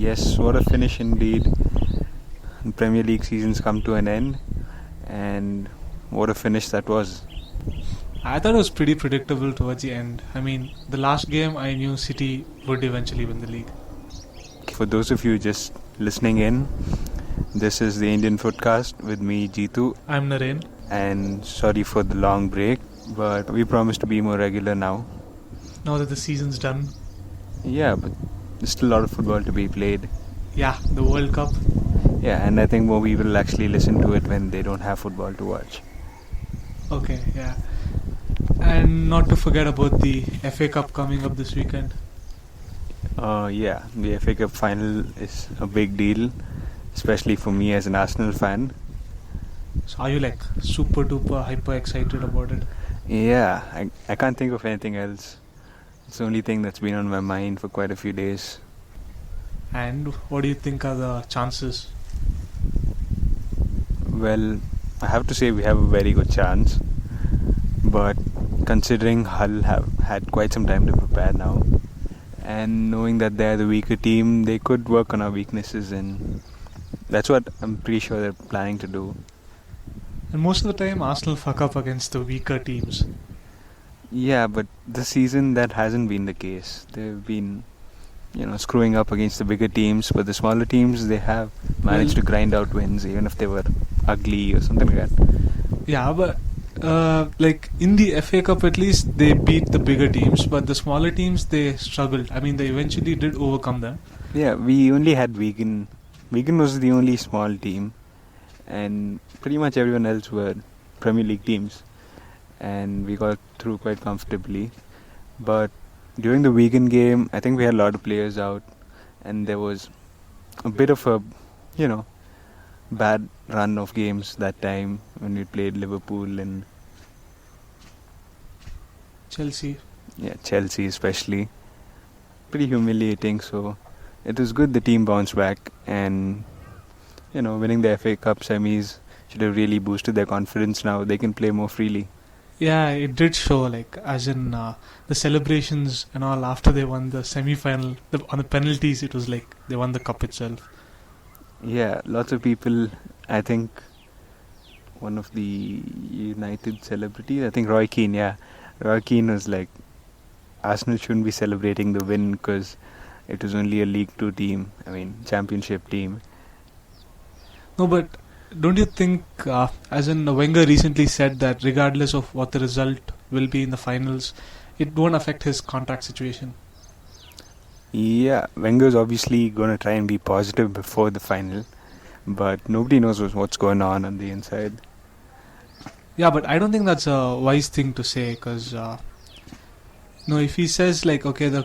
Yes, what a finish indeed. Premier League season's come to an end, and what a finish that was. I thought it was pretty predictable towards the end. I mean, the last game I knew City would eventually win the league. For those of you just listening in, this is the Indian Footcast with me, Jeetu, I'm Naren. and sorry for the long break, but we promise to be more regular now. Now that the season's done. Yeah, but there's still a lot of football to be played. Yeah, the World Cup. Yeah, and I think more people will actually listen to it when they don't have football to watch. Okay, yeah. And not to forget about the FA Cup coming up this weekend. Yeah, the FA Cup final is a big deal, especially for me as an Arsenal fan. So are you like super duper hyper excited about it? Yeah, I can't think of anything else. It's the only thing that's been on my mind for quite a few days. And what do you think are the chances? Well, I have to say we have a very good chance, but considering Hull have had quite some time to prepare now, and knowing that they're the weaker team, they could work on our weaknesses, and that's what I'm pretty sure they're planning to do. And most of the time Arsenal fuck up against the weaker teams. Yeah, but this season that hasn't been the case. They've been, screwing up against the bigger teams, but the smaller teams, they have managed to grind out wins, even if they were ugly or something like that. Yeah, but like in the FA Cup at least they beat the bigger teams, but the smaller teams they struggled. I mean, they eventually did overcome them. Yeah, we only had Wigan. Wigan was the only small team, and pretty much everyone else were Premier League teams, and we got through quite comfortably. But during the Wigan game, I think we had a lot of players out, and there was a bit of a, bad run of games that time when we played Liverpool and Chelsea. Chelsea especially. Pretty humiliating, so it was good the team bounced back, and winning the FA Cup semis should have really boosted their confidence. Now they can play more freely. Yeah, it did show, like, as in the celebrations and all after they won the semi-final. On the penalties, it was like they won the cup itself. Yeah, lots of people, I think one of the United celebrities, I think Roy Keane, Roy Keane was like, Arsenal shouldn't be celebrating the win because it was only a League 2 team, championship team. No, but don't you think, as in Wenger recently said that regardless of what the result will be in the finals, it won't affect his contract situation? Yeah, Wenger's obviously going to try and be positive before the final, but nobody knows what's going on the inside. Yeah, but I don't think that's a wise thing to say, because if he says like, okay,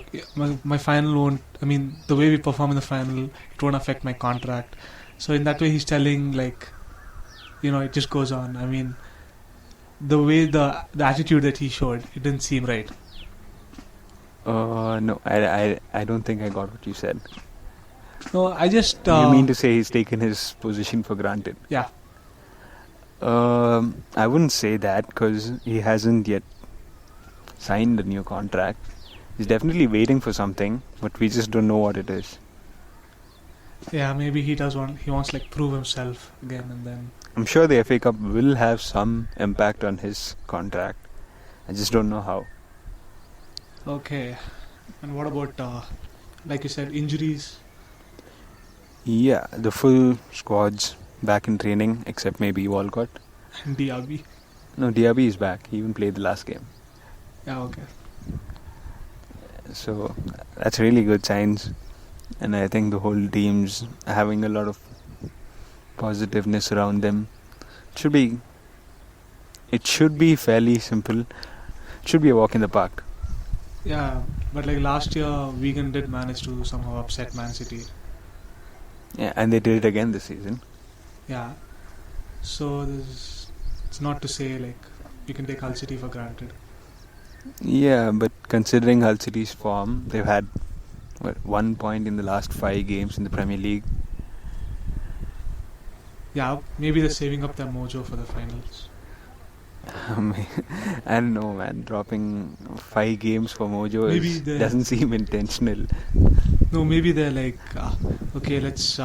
my final won't, the way we perform in the final, it won't affect my contract. So in that way he's telling like, it just goes on. The way the attitude that he showed, it didn't seem right. No, I don't think I got what you said. No, I just... you mean to say he's taken his position for granted? Yeah. I wouldn't say that because he hasn't yet signed a new contract. He's definitely waiting for something, but we just don't know what it is. Yeah, maybe he wants like prove himself again, and then... I'm sure the FA Cup will have some impact on his contract. I just don't know how. Okay. And what about, like you said, injuries? Yeah, the full squad's back in training, except maybe Walcott. And Diaby? No, Diaby is back. He even played the last game. Yeah, okay. So, that's really good signs. And I think the whole team's having a lot of positiveness around them. It should be fairly simple. It should be a walk in the park. Yeah, but like last year, Wigan did manage to somehow upset Man City. Yeah, and they did it again this season. Yeah. So it's not to say like you can take Hull City for granted. Yeah, but considering Hull City's form, they've had 1 point in the last 5 games in the Premier League. Yeah, maybe they're saving up their mojo for the finals. I don't know, man. Dropping 5 games for mojo Maybe doesn't seem intentional. No, maybe they're like okay, let's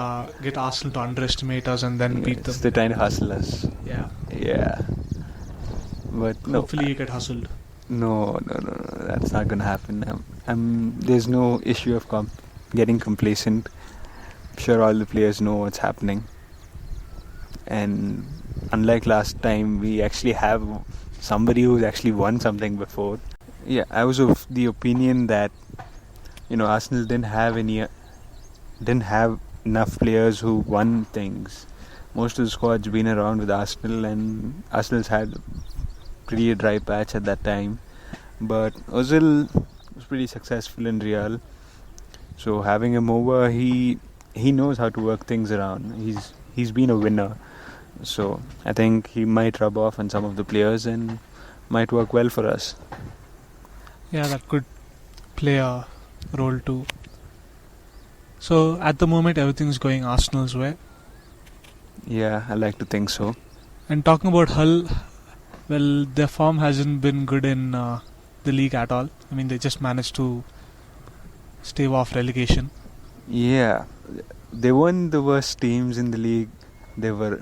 get Arsenal to underestimate us and then beat Yes, them. they're trying to hustle us. Yeah. Yeah. But no. Hopefully you get hustled. No, that's not gonna happen. There's no issue of getting complacent. I'm sure all the players know what's happening. And unlike last time, we actually have somebody who's actually won something before. Yeah, I was of the opinion that Arsenal didn't have enough players who won things. Most of the squad's been around with Arsenal, and Arsenal's had pretty a dry patch at that time. But Ozil was pretty successful in Real, so having him over, he knows how to work things around. He's been a winner, so I think he might rub off on some of the players and might work well for us. Yeah, that could play a role too. So at the moment, everything's going Arsenal's way. Yeah, I like to think so. And talking about Hull, well, their form hasn't been good in the league at all. I mean, they just managed to stave off relegation. Yeah, they weren't the worst teams in the league. There were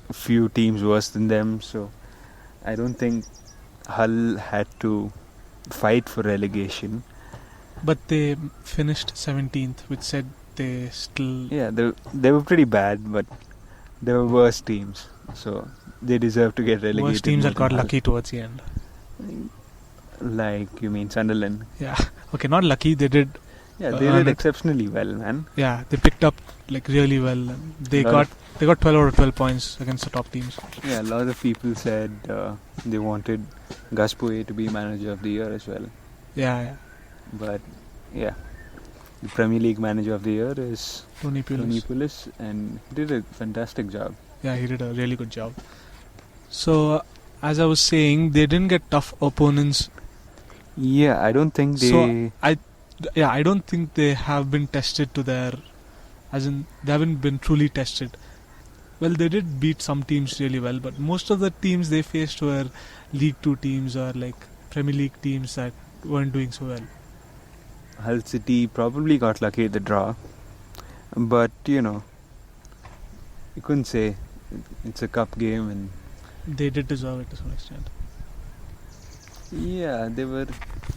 a few teams worse than them, so I don't think Hull had to fight for relegation. But they finished 17th, which said they still... Yeah, they were pretty bad, but they were worse teams, so they deserve to get relegated. Worst teams that got Hull. lucky towards the end. Like, you mean Sunderland? Yeah. Okay, not lucky. They did... Yeah, they did exceptionally well, man. Yeah, they picked up like really well. They got 12 out of 12 points against the top teams. Yeah, a lot of people said they wanted Gaspoe to be manager of the year as well. Yeah. But yeah, the Premier League manager of the year is Tony Pulis, and he did a fantastic job. Yeah, he did a really good job. So, as I was saying, they didn't get tough opponents. Yeah, I don't think they... So, I don't think they have been tested to their... As in, they haven't been truly tested. Well, they did beat some teams really well, but most of the teams they faced were League 2 teams or like Premier League teams that weren't doing so well. Hull City probably got lucky at the draw, but you couldn't say. It's a cup game, and they did deserve it to some extent. Yeah, they were.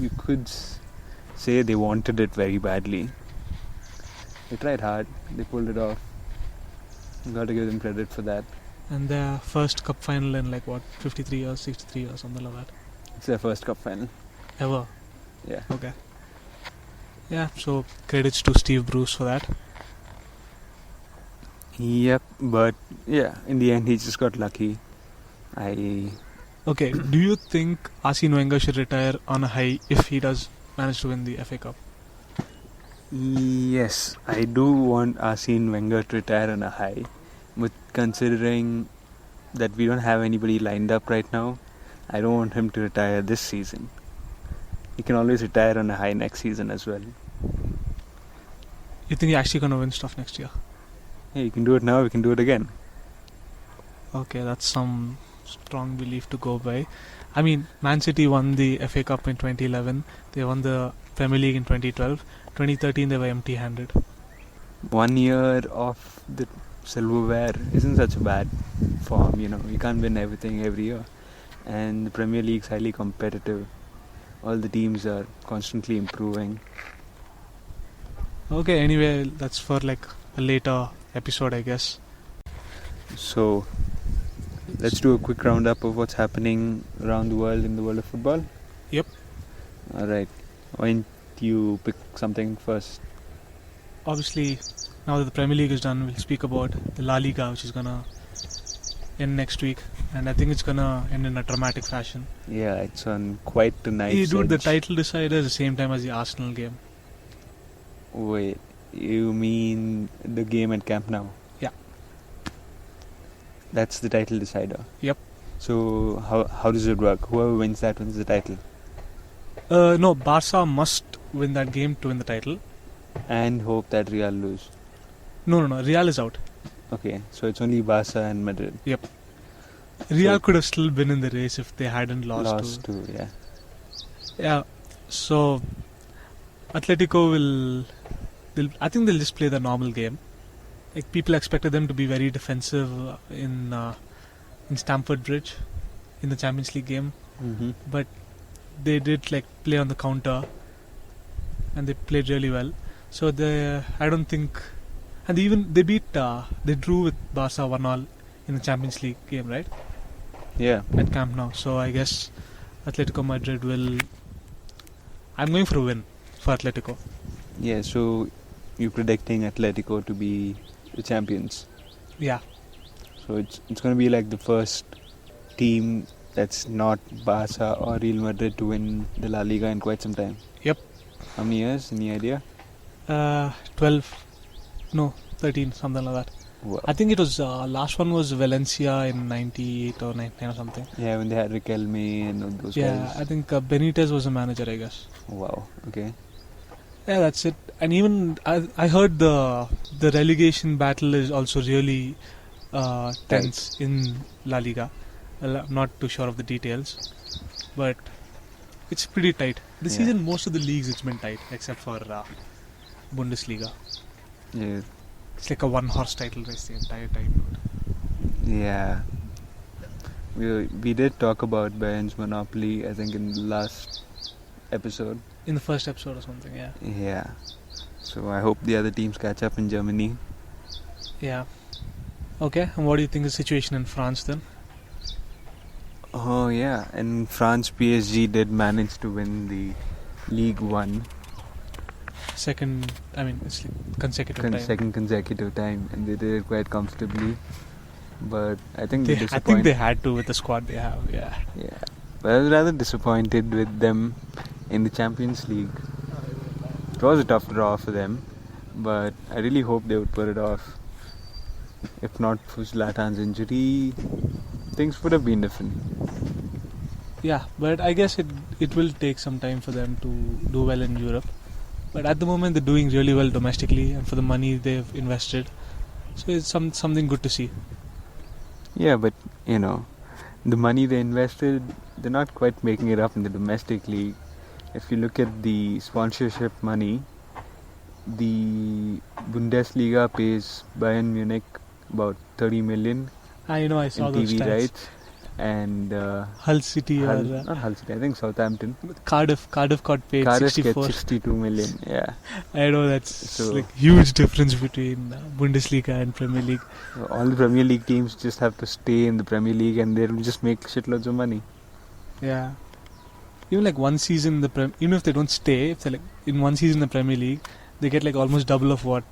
You could say they wanted it very badly. They tried hard. They pulled it off. Got to give them credit for that. And their first cup final in 53 years, 63 years, something like that. It's their first cup final. Ever? Yeah. Okay. Yeah, so credits to Steve Bruce for that. Yep, but yeah, in the end he just got lucky. Okay, do you think Arsene Wenger should retire on a high if he does manage to win the FA Cup? Yes, I do want Arsene Wenger to retire on a high, but considering that we don't have anybody lined up right now, I don't want him to retire this season. He can always retire on a high next season as well. You think he's actually going to win stuff next year? Hey, you can do it now, we can do it again. Okay, that's some strong belief to go by. I mean, Man City won the FA Cup in 2011. They won the Premier League in 2012. 2013 they were empty-handed. 1 year off the silverware isn't such a bad form, You can't win everything every year. And the Premier League's highly competitive. All the teams are constantly improving. Okay, anyway, that's for a later episode, I guess. So, let's do a quick roundup of what's happening around the world in the world of football. Yep. Alright. Why don't you pick something first? Obviously, now that the Premier League is done, we'll speak about the La Liga, which is gonna end next week. And I think it's gonna end in a dramatic fashion. Yeah, it's on quite a nice Hey, dude, edge. the title decider is the same time as the Arsenal game. Wait, you mean the game at Camp Nou? Yeah. That's the title decider? Yep. So, how does it work? Whoever wins that wins the title? No, Barca must win that game to win the title. And hope that Real lose. No, Real is out. Okay, so it's only Barca and Madrid. Yep. Real could have still been in the race if they hadn't lost to, yeah. Yeah, so Atletico will I think they'll just play the normal game. Like people expected them to be very defensive in Stamford Bridge in the Champions League game, but they did like play on the counter, and they played really well. So I don't think, and they drew with Barca 1-1 in the Champions League game, right? Yeah. At Camp Nou. So I guess Atletico Madrid will. I'm going for a win for Atletico. Yeah, so you're predicting Atletico to be the champions. Yeah. So it's going to be like the first team that's not Barca or Real Madrid to win the La Liga in quite some time. Yep. How many years? Any idea? 12. No, 13, something like that. Wow. I think it was last one was Valencia in 98 or 99 or something. Yeah, when they had Riquelme and all those guys. Yeah, I think Benitez was a manager, I guess. Wow, okay. Yeah, that's it. And even I heard the relegation battle is also really tense in La Liga. Well, I'm not too sure of the details, but it's pretty tight. This season, most of the leagues it's been tight, except for Bundesliga. Yeah. It's like a one-horse title race the entire time. Yeah. We did talk about Bayern's monopoly, I think, in the last episode. In the first episode or something, yeah. Yeah. So I hope the other teams catch up in Germany. Yeah. Okay, and what do you think of the situation in France then? Oh yeah, in France PSG did manage to win the League 1. It's like consecutive time. Second consecutive time, and they did it quite comfortably. But I think I think they had to with the squad they have, yeah. Yeah. But I was rather disappointed with them in the Champions League. It was a tough draw for them, but I really hope they would put it off. If not for Zlatan's injury, things would have been different. Yeah, but I guess it will take some time for them to do well in Europe. But at the moment they're doing really well domestically, and for the money they've invested, so it's something good to see. Yeah, but the money they invested, they're not quite making it up in the domestic league. If you look at the sponsorship money, the Bundesliga pays Bayern Munich about 30 million. I know, I saw in those TV stats. rights. And Hull City not Hull City, I think Southampton. Cardiff got paid Cardiff 64. gets 62 million. Yeah. I know, that's like huge difference between Bundesliga and Premier League. All the Premier League teams just have to stay in the Premier League, and they'll just make shitloads of money. Yeah. Even like one season even if they don't stay, if they're like in one season in the Premier League, they get like almost double of what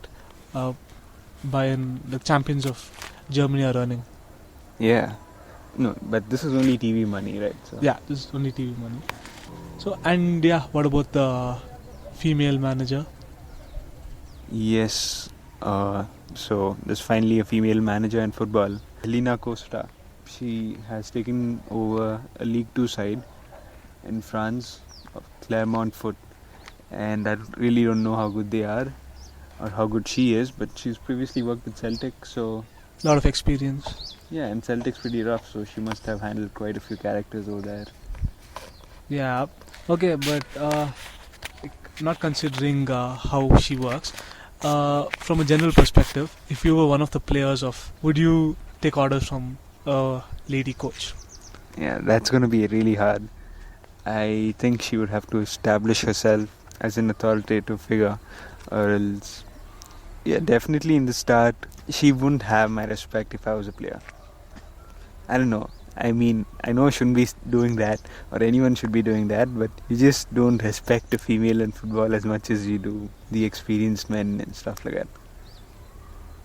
Bayern, the champions of Germany, are earning. Yeah. No, but this is only TV money, right? So. Yeah, this is only TV money. So, and yeah, what about the female manager? Yes. So there's finally a female manager in football. Helena Costa. She has taken over a League 2 side in France, Clermont Foot. And I really don't know how good they are or how good she is, but she's previously worked with Celtic, so... A lot of experience. Yeah, and Celtic's pretty rough, so she must have handled quite a few characters over there. Yeah, okay, but not considering how she works, from a general perspective, if you were one of the players would you take orders from a lady coach? Yeah, that's going to be really hard. I think she would have to establish herself as an authoritative figure, or else... Yeah, definitely in the start, she wouldn't have my respect if I was a player. I don't know. I mean, I know I shouldn't be doing that, or anyone should be doing that, but you just don't respect a female in football as much as you do the experienced men and stuff like that.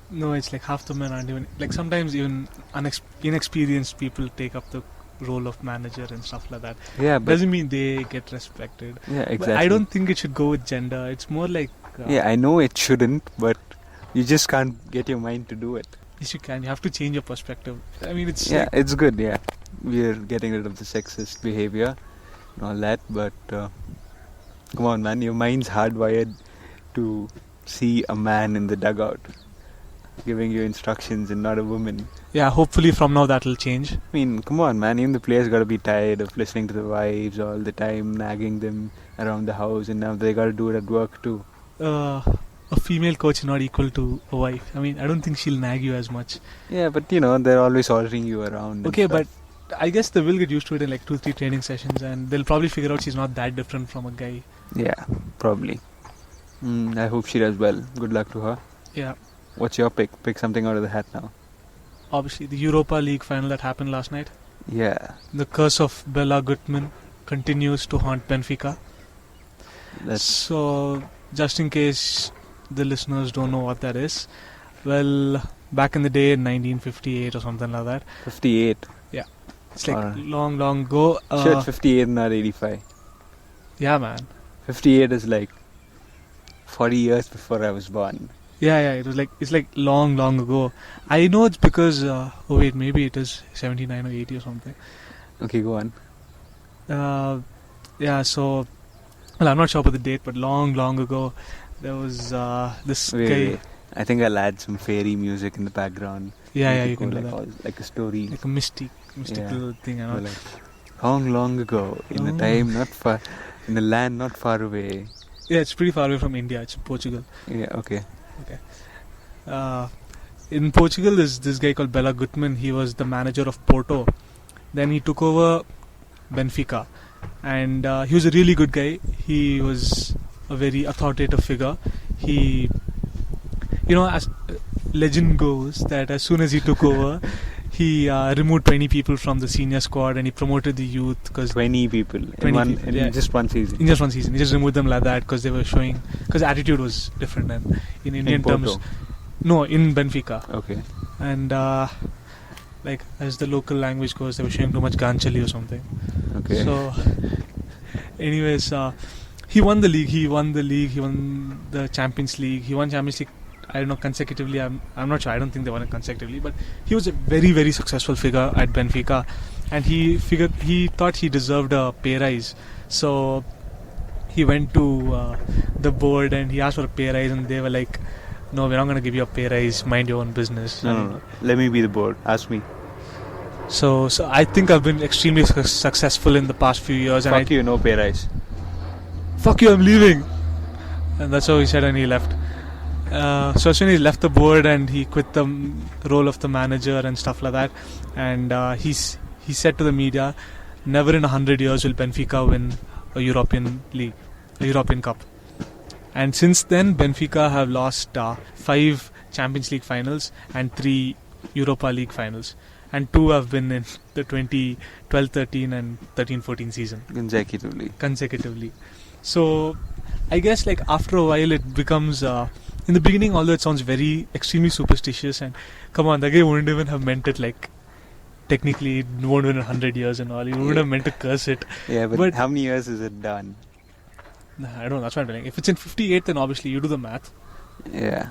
No, it's like half the men aren't even... Like sometimes even inexperienced people take up the role of manager and stuff like that. Yeah, but... Doesn't mean they get respected. Yeah, exactly. But I don't think it should go with gender. It's more like... yeah, I know it shouldn't, but you just can't get your mind to do it. Yes, you can. You have to change your perspective. I mean, it's... Yeah, it's good, yeah. We're getting rid of the sexist behavior and all that, but... come on, man. Your mind's hardwired to see a man in the dugout giving you instructions and not a woman. Yeah, hopefully from now that'll change. I mean, come on, man. Even the players got to be tired of listening to the wives all the time, nagging them around the house, and now they got to do it at work too. a female coach is not equal to a wife. I mean, I don't think she'll nag you as much. Yeah, but they're always ordering you around. and Okay, stuff. but I guess they will get used to it in like 2-3 training sessions, and they'll probably figure out she's not that different from a guy. Yeah, probably. I hope she does well. Good luck to her. Yeah. What's your pick? Pick something out of the hat now. Obviously, the Europa League final that happened last night. Yeah. The curse of Bella Gutmann continues to haunt Benfica. That's So, just in case the listeners don't know what that is, well, back in the day in 1958 or something like that, 58. it's like Alright. long ago. Shit, 58, not 85. Yeah, man. 58 is like 40 years before I was born. Yeah, it's like long ago. I know it's because maybe it is 79 or 80 or something. Okay, go on. Yeah, so well, I'm not sure about the date, but long ago there was this guy. Wait. I think I'll add some fairy music in the background. Yeah, Make it you can go do like that. all- like a story. Like a mystical thing. Go like, long ago, in a time not far, in a land not far away. Yeah, it's pretty far away from India. It's in Portugal. Yeah, okay. In Portugal, there's this guy called Bella Gutmann. He was the manager of Porto. Then he took over Benfica, and he was a really good guy. He was a very authoritative figure. He, as legend goes, that as soon as he took over, he removed 20 people from the senior squad and he promoted the youth because 20 people 20 people, yeah. in just one season. in just one season he just removed them like that because they were showing, because the attitude was different, and in Indian terms, no, in Benfica, Okay. and like as the local language goes, they were showing too much ganchali or something. Okay. So anyways, he won the league, he won the Champions League, he won Champions League, I don't know, consecutively. I'm not sure. I don't think they won it consecutively, but he was a very, very successful figure at Benfica, and he thought he deserved a pay rise. So he went to the board and he asked for a pay rise, and they were like, "No, we're not going to give you a pay rise. Mind your own business." No. Let me be the board. Ask me. So I think I've been extremely successful in the past few years. Fuck you, no pay rise. Fuck you, I'm leaving. And that's how he said, and he left. So as soon as he left the board and he quit the role of the manager and stuff like that, and he said to the media, never in 100 years will Benfica win a European League, a European Cup. And since then, Benfica have lost 5 Champions League finals and 3 Europa League finals, and 2 have been in the 2012-13 and 13-14 season consecutively. So I guess like after a while it becomes in the beginning, although it sounds very extremely superstitious, and come on, the guy wouldn't even have meant it, like technically it won't win 100 years and all, he wouldn't have meant to curse it. Yeah, but how many years is it done? I don't know, that's what I'm telling. If it's in 58, then obviously you do the math. Yeah.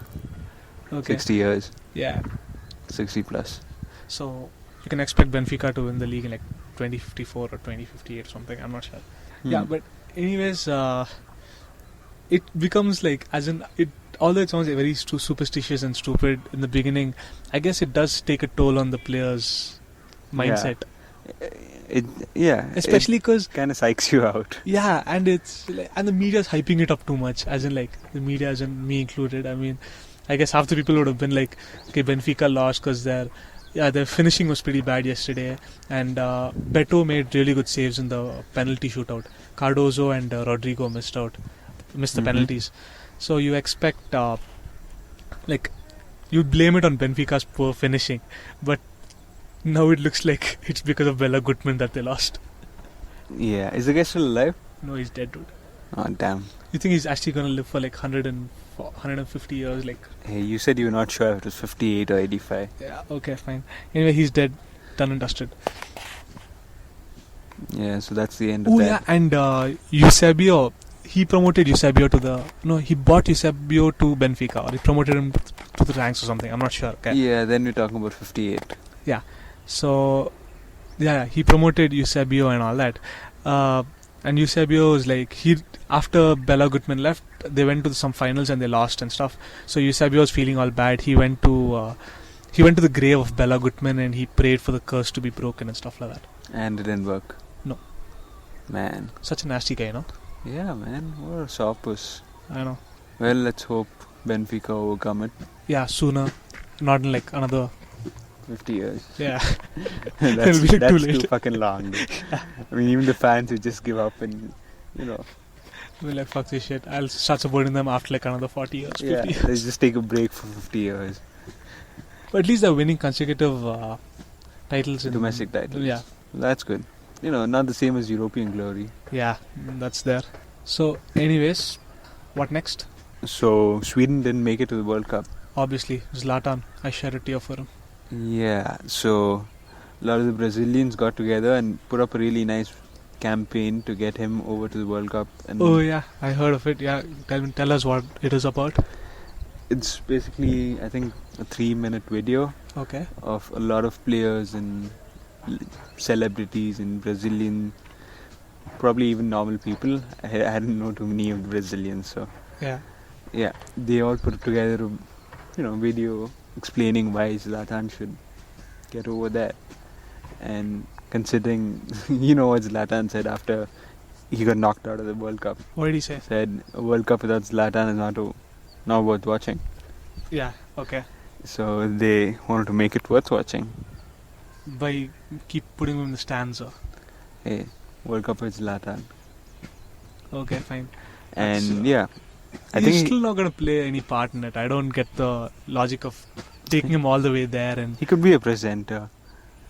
Okay. 60 years. Yeah. 60 plus. So you can expect Benfica to win the league in like 2054 or 2058 or something, I'm not sure. Yeah, but anyways, it becomes like, although it sounds very superstitious and stupid in the beginning, I guess it does take a toll on the player's mindset. Especially because kind of psychs you out. Yeah, and it's and the media's hyping it up too much, as in like the media, as in me included. I mean, I guess half the people would have been like, okay, Benfica lost because their finishing was pretty bad yesterday, and Beto made really good saves in the penalty shootout. Cardozo and Rodrigo missed the penalties. So you expect you blame it on Benfica's poor finishing, but now it looks like it's because of Bella Gutmann that they lost. Yeah, is the guy still alive? No, he's dead, dude. Oh damn. You think he's actually gonna live for like 150 years? Like, hey, you said you were not sure if it was 58 or 85. Yeah, okay, fine. Anyway, he's dead, done and dusted. Yeah, so that's the end of that. Oh yeah, and Eusebio, he promoted Eusebio he bought Eusebio to Benfica, or he promoted him to the ranks or something, I'm not sure. Okay. Yeah, then we're talking about 58. Yeah, so yeah, he promoted Eusebio and all that. And Eusebio was like, after Bella Gutmann left, they went to some finals and they lost and stuff. So Eusebio was feeling all bad. He went to the grave of Bella Gutmann and he prayed for the curse to be broken and stuff like that. And it didn't work. No. Man. Such a nasty guy, no? Yeah, man. What a softpuss. I know. Well, let's hope Benfica overcome it. Yeah, sooner. Not in like another 50 years. Yeah. that's It'll be that's too too late. fucking long. Dude. I mean, even the fans would just give up and, We're like, fuck this shit. I'll start supporting them after like another 40 years, 50 yeah, years. they just take a break for 50 years. But at least they're winning consecutive titles. Domestic titles. Yeah. That's good. Not the same as European glory. Yeah, that's there. So, anyways, what next? So, Sweden didn't make it to the World Cup. Obviously, Zlatan. I shed a tear for him. Yeah, so a lot of the Brazilians got together and put up a really nice campaign to get him over to the World Cup. And Oh yeah, I heard of it. Yeah, tell us what it is about. it's basically, I think, a 3-minute video Okay. of a lot of players and celebrities and Brazilian, probably even normal people. I don't know too many of the Brazilians, so Yeah. yeah, they all put together a video explaining why Zlatan should get over that. And considering, what Zlatan said after he got knocked out of the World Cup. What did he say? Said a World Cup without Zlatan is not worth watching. Yeah. Okay. So they wanted to make it worth watching. By keep putting him in the stands. Or? Hey, World Cup with Zlatan. Okay, fine. And yeah, I he's think still not going to play any part in it. I don't get the logic of taking him all the way there and... he could be a presenter.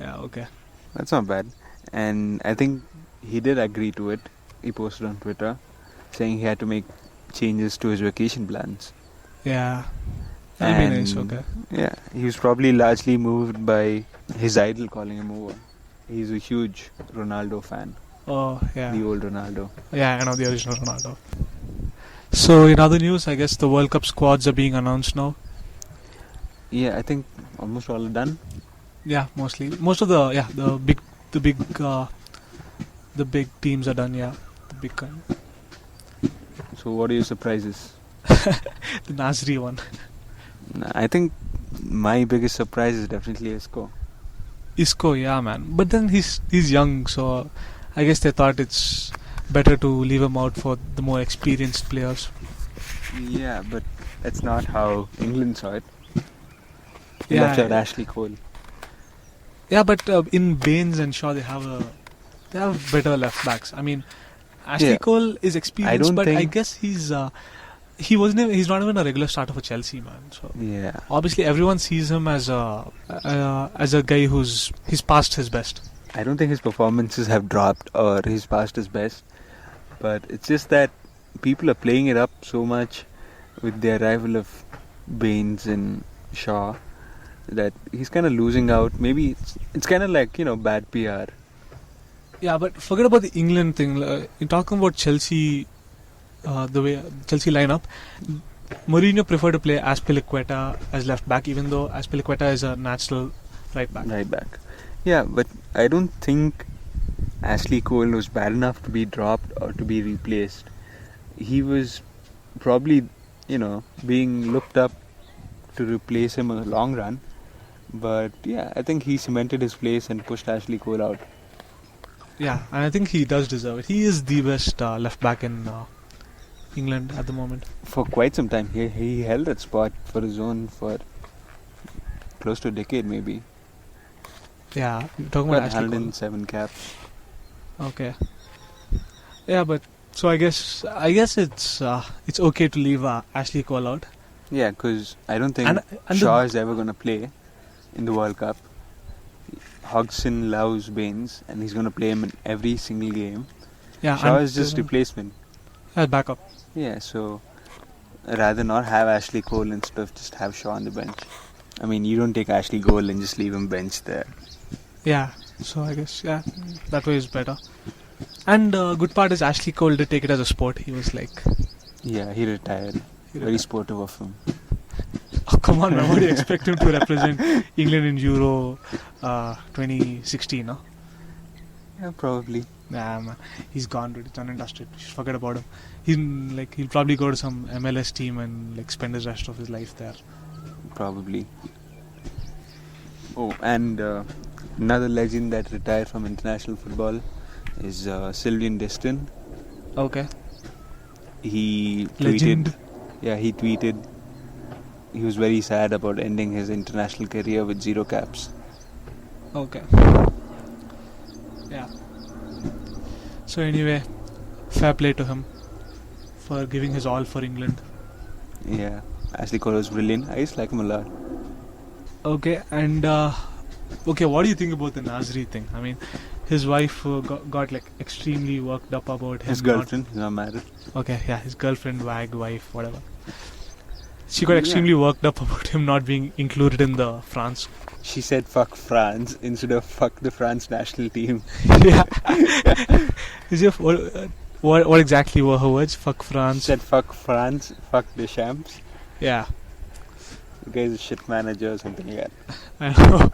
Yeah, okay. That's not bad. And I think he did agree to it. He posted on Twitter saying he had to make changes to his vacation plans. Yeah. That'd be nice, okay. Yeah, he was probably largely moved by his idol calling him over. He's a huge Ronaldo fan. Oh, yeah. The old Ronaldo. Yeah, I know the original Ronaldo. So, in other news, I guess the World Cup squads are being announced now. Yeah, I think almost all are done. Yeah, mostly. Most of the big teams are done, yeah. The big kind. So what are your surprises? The Nasri one. I think my biggest surprise is definitely Isco. Isco, yeah, man. But then he's young, so I guess they thought it's better to leave him out for the more experienced players. Yeah, but that's not how England saw it. They Yeah, left out yeah. Ashley Cole. Yeah, but in Baines and Shaw, they have better left backs. I mean, Ashley Yeah. Cole is experienced, don't but I think- guess he's not even a regular starter for Chelsea, man. So Yeah. obviously everyone sees him as a guy he's past his best. I don't think his performances have dropped or he's past his best. But it's just that people are playing it up so much with the arrival of Baines and Shaw that he's kind of losing out. Maybe it's kind of like, bad PR. Yeah, but forget about the England thing. You're talking about Chelsea, the way Chelsea lineup. Mourinho preferred to play Azpilicueta as left back, even though Azpilicueta is a natural right back. Right back. Yeah, but I don't think Ashley Cole was bad enough to be dropped or to be replaced. He was probably, being looked up to replace him in the long run. But yeah, I think he cemented his place and pushed Ashley Cole out. Yeah, and I think he does deserve it. He is the best left back in England at the moment. For quite some time, he held that spot for his own for close to a decade maybe. Yeah, you're talking about Got Ashley Cole. 107 caps. Okay. Yeah, but so I guess it's okay to leave Ashley Cole out. Yeah, because I don't think And Shaw is ever going to play in the World Cup. Hodgson loves Baines and he's going to play him in every single game. Yeah, Shaw and is just replacement. backup. Yeah, so rather not have Ashley Cole instead of just have Shaw on the bench. I mean, you don't take Ashley Cole and just leave him benched there. Yeah, so I guess that way is better. And good part is Ashley Cole did take it as a sport. He was like, Yeah, he retired. Very sportive of him. oh come on, man! What do you expect him to represent England in Euro 2016? No? Yeah, probably. Nah, man, he's gone, dude. It's uninterested. Just forget about him. He'll probably go to some MLS team and spend the rest of his life there. Probably. Oh, and another legend that retired from international football is Sylvian Destin. Okay. He tweeted. Legend. Yeah, he tweeted he was very sad about ending his international career with 0 caps. Okay. Yeah. So anyway, fair play to him for giving his all for England. Yeah, Ashley Cole was brilliant. I used to like him a lot. Okay, and what do you think about the Nasri thing? I mean, his wife got like extremely worked up about him. His girlfriend, he's not married. Okay, yeah, his girlfriend, wife, whatever. She got extremely worked up about him not being included in the France. She said fuck France instead of fuck the France national team. Yeah. What exactly were her words? Fuck She France. said fuck France, fuck Deschamps. Yeah. The guy's a shit manager or something like that. I know.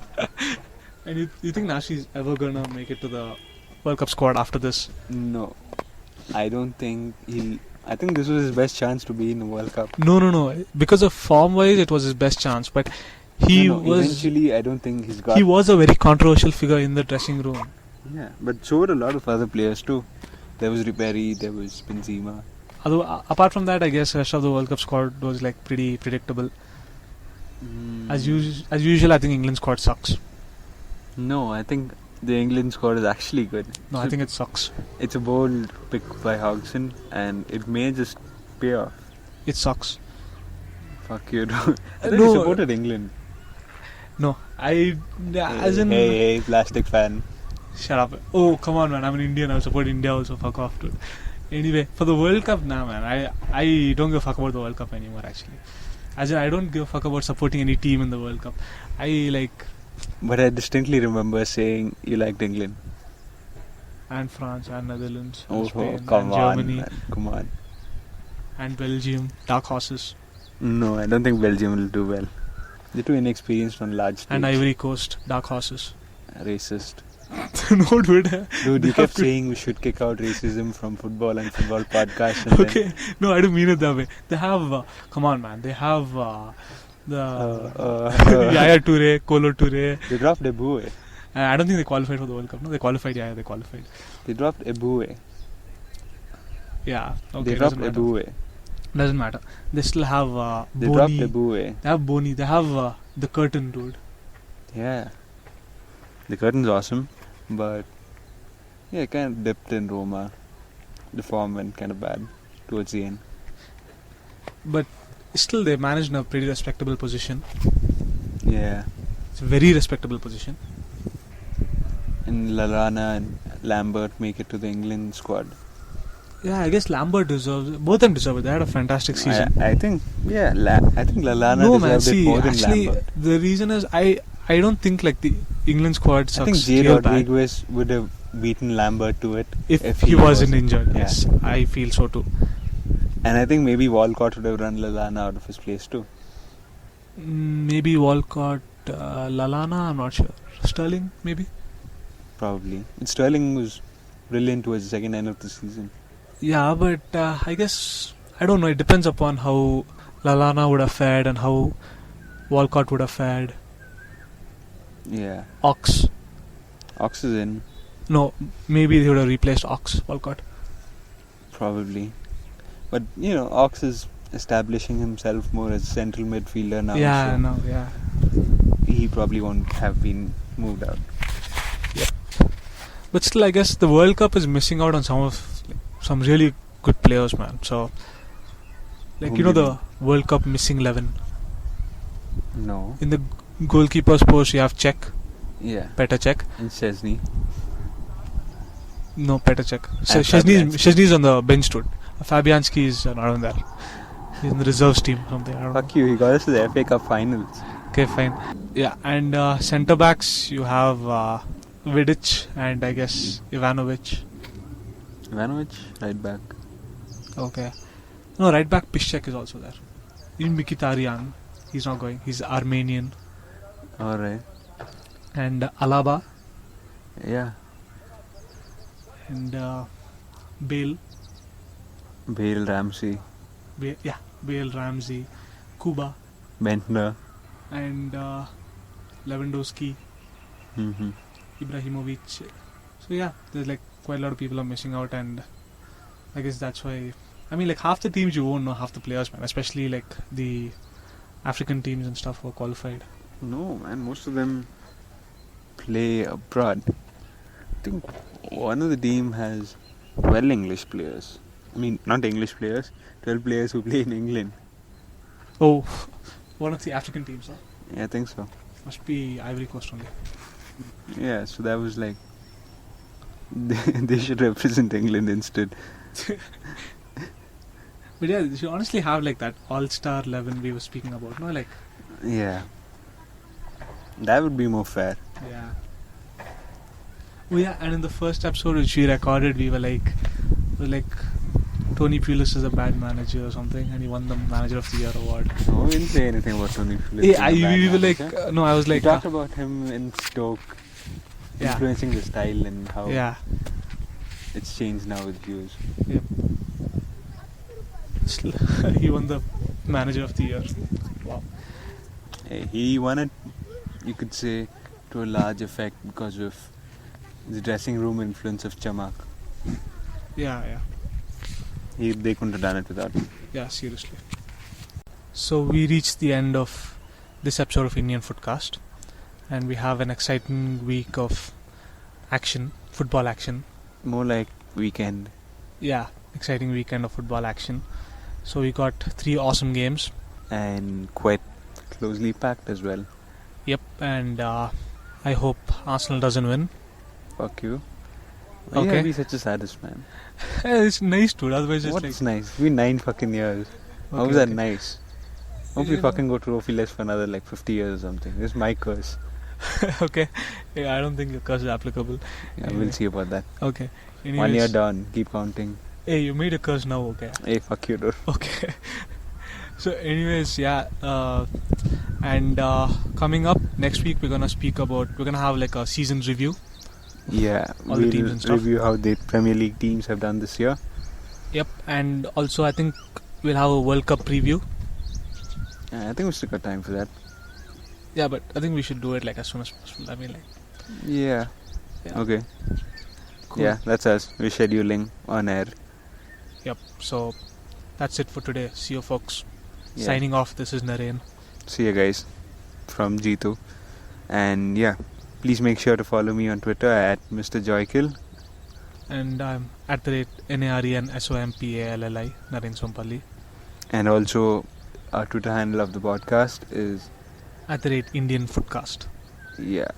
And you think Nashi's ever gonna make it to the World Cup squad after this? No. I don't think he'll... I think this was his best chance to be in the World Cup. No. Because of form-wise, it was his best chance. But he was... Eventually, I don't think he's got... He was a very controversial figure in the dressing room. Yeah, but so were a lot of other players too. There was Ribéry, there was Benzema. Although, apart from that, I guess the rest of the World Cup squad was like pretty predictable. As usual, I think England squad sucks. No, I think the England squad is actually good. No, I think it sucks. It's a bold pick by Hodgson and it may just pay off. It sucks. Fuck you, dude. I thought No. you supported England. No, as in... Hey, plastic fan. Shut up. Oh, come on, man. I'm an Indian. I support India also. Fuck off, dude. Anyway, for the World Cup, nah, man. I don't give a fuck about the World Cup anymore, actually. As in, I don't give a fuck about supporting any team in the World Cup. But I distinctly remember saying you liked England. And France, and Netherlands, and Oh, Spain, come and on, Germany, man. Come on. and Belgium. Dark horses. No, I don't think Belgium will do well. They're too inexperienced on large stage. And Ivory Coast. Dark horses. Racist. No, dude. Dude, you kept saying we should kick out racism from football and football podcasts. And Okay. No, I don't mean it that way. They have... come on, man. They have... Yaya Toure, Kolo Toure. They dropped Eboué. I don't think they qualified for the World Cup. No, they qualified. Yeah, they qualified. They dropped Eboué. Yeah. Okay. They dropped Eboué. Doesn't matter. They still have They Boni. dropped Eboué. They have Boni. They have the curtain, dude. Yeah. The curtain's awesome, but yeah, kind of dipped in Roma. The form went kind of bad towards the end. But still, they managed in a pretty respectable position. Yeah. It's a very respectable position. And Lallana and Lambert make it to the England squad. Yeah, I guess Lambert deserves it. Both of them deserve it. They had a fantastic season. I think, yeah, I think Lallana No, man. deserved it See, more than actually, Lambert. the reason is I don't think like the England squad sucks. I think J. real bad Rodriguez would have beaten Lambert to it if he wasn't injured. Yeah. Yes, I feel so too. And I think maybe Walcott would have run Lallana out of his place too. Maybe Walcott, Lallana, I'm not sure. Sterling, maybe? Probably. And Sterling was brilliant towards the second end of the season. Yeah, but I guess, I don't know, it depends upon how Lallana would have fared and how Walcott would have fared. Yeah. Ox. Ox is in. No, maybe they would have replaced Walcott. Probably. But, you know, Ox is establishing himself more as a central midfielder now. Yeah, so no, yeah. he probably won't have been moved out. But still, I guess the World Cup is missing out on some really good players, man. So, like, Whom do you the World Cup missing 11. No. In the goalkeeper's post, you have Cech, Yeah. Petr Cech. And Szczesny. No, Petr Cech. And Szczesny's on the bench, dude. Fabianski is not on there. He's in the reserves team. Something. I don't Fuck you, he got us to the FA Cup finals. Okay, fine. Yeah, and centre backs, you have Vidic and I guess Ivanovic. Ivanovic, right back. Okay. No, right back Piszczek is also there. Even Mkhitaryan, he's not going. He's Armenian. Alright. And Alaba Yeah. and Bale. Bale, Ramsey, Bale, Ramsey, Kuba Bentner. and Lewandowski, Ibrahimovic. So yeah, there's like quite a lot of people are missing out, and I guess that's why. I mean, like half the teams you won't know half the players, man. Especially like the African teams and stuff who are qualified. No, man, most of them play abroad. I think one of the team has 12 English players. I mean, not English players, 12 players who play in England. Oh, one of the African teams, huh? Yeah, I think so. Must be Ivory Coast only. Yeah, so that was like, they should represent England instead. But yeah, you should honestly have like that all-star 11 we were speaking about, no? Like, Yeah. That would be more fair. yeah. Oh yeah, and in the first episode which we recorded, we were like, Tony Pulis is a bad manager or something, and he won the Manager of the Year award. No, we didn't say anything about Tony Pulis. Yeah, we were like, no, I was We like, talked about him in Stoke, yeah. influencing the style and how Yeah. it's changed now with views. Yep. He won the Manager of the Year. Wow. He won it, you could say, to a large effect because of the dressing room influence of Chamak. Yeah. They couldn't have done it without him. Yeah, seriously. So we reached the end of this episode of Indian Footcast, and we have an exciting week of action, football action. More like weekend. Yeah, exciting weekend of football action. So we got 3 awesome games. And quite closely packed as well. Yep, and I hope Arsenal doesn't win. Fuck you. Why Okay. you gotta be such a sadist, man? It's nice, dude. Otherwise, it's What's nice? It's been 9 fucking years. How is that nice? Hope we Yeah. fucking go trophyless for another like 50 years or something. This is my curse. Okay. Yeah, I don't think your curse is applicable. Yeah, Anyway. we'll see about that. Okay. 1 year down. Keep counting. Hey, you made a curse now, okay? Hey, fuck you, dude. Okay. So, anyways, yeah. And coming up next week, we're gonna have like a season's review. Yeah, All the we'll teams and stuff. review how the Premier League teams have done this year. Yep. And also, I think we'll have a World Cup preview. I think we still got time for that. Yeah, but I think we should do it like as soon as possible. I mean, like. Yeah. Yeah. Okay. Cool. Yeah, that's us. We're scheduling on air. Yep. So, that's it for today. See you, folks. Yeah. Signing off. This is Naren. See you guys from Jitu. And yeah, please make sure to follow me on Twitter at Mr. Joykill. And I'm at the rate NARENSOMPALLI, Naren Sompalli. And also, our Twitter handle of the podcast is At the rate Indian Footcast. yeah.